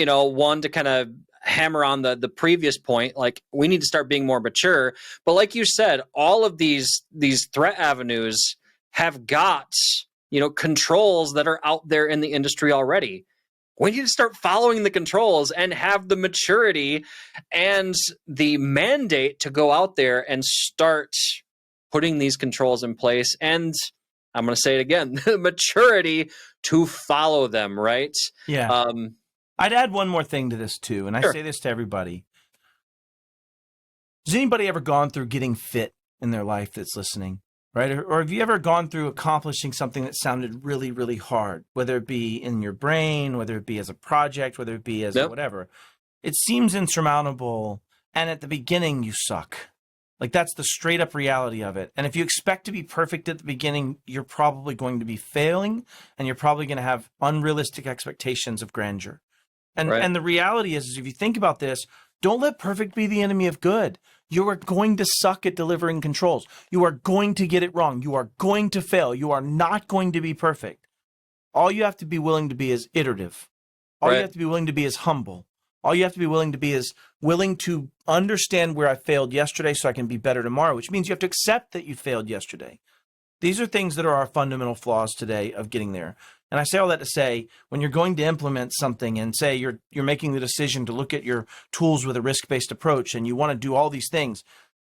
one to kind of hammer on the previous point, like we need to start being more mature. But like you said, all of these threat avenues have got, controls that are out there in the industry already. We need to start following the controls and have the maturity and the mandate to go out there and start putting these controls in place. And I'm going to say it again, the maturity to follow them, right? Yeah. I'd add one more thing to this too, and Sure. I say this to everybody. Has anybody ever gone through getting fit in their life that's listening, right? Or have you ever gone through accomplishing something that sounded really, really hard, whether it be in your brain, whether it be as a project, whether it be as whatever? It seems insurmountable, and at the beginning you suck. Like, that's the straight up reality of it. And if you expect to be perfect at the beginning, you're probably going to be failing, and you're probably going to have unrealistic expectations of grandeur. And the reality is if you think about this, don't let perfect be the enemy of good. You are going to suck at delivering controls. You are going to get it wrong. You are going to fail. You are not going to be perfect. All you have to be willing to be is iterative. All you have to be willing to be is humble. All you have to be willing to be is willing to understand where I failed yesterday so I can be better tomorrow, which means you have to accept that you failed yesterday. These are things that are our fundamental flaws today of getting there. And I say all that to say, when you're going to implement something and say you're making the decision to look at your tools with a risk-based approach and you want to do all these things,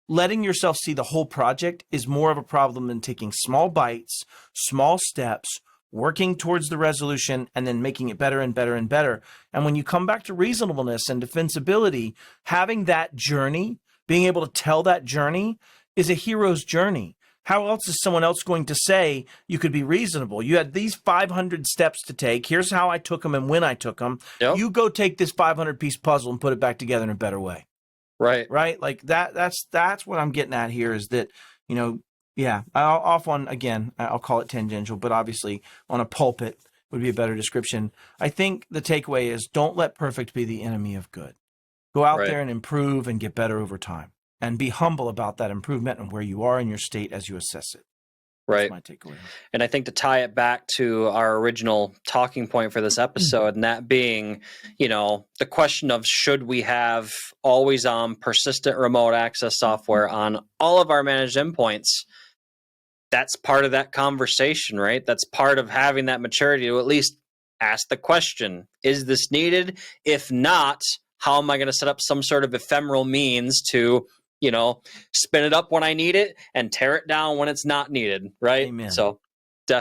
letting yourself see the whole project is more of a problem than taking small bites, small steps, working towards the resolution, and then making it better and better and better. And when you come back to reasonableness and defensibility, having that journey, being able to tell that journey is a hero's journey. How else is someone else going to say you could be reasonable? You had these 500 steps to take. Here's how I took them and when I took them. Yep. You go take this 500-piece puzzle and put it back together in a better way. Right. Right? Like that's what I'm getting at here is that, yeah, I'll call it tangential, but obviously on a pulpit would be a better description. I think the takeaway is don't let perfect be the enemy of good. Go out there and improve and get better over time. And be humble about that improvement and where you are in your state as you assess it. That's my takeaway. And I think to tie it back to our original talking point for this episode, and that being, the question of should we have always on persistent remote access software on all of our managed endpoints? That's part of that conversation, right? That's part of having that maturity to at least ask the question, is this needed? If not, how am I going to set up some sort of ephemeral means to spin it up when I need it and tear it down when it's not needed, right? Amen. So definitely.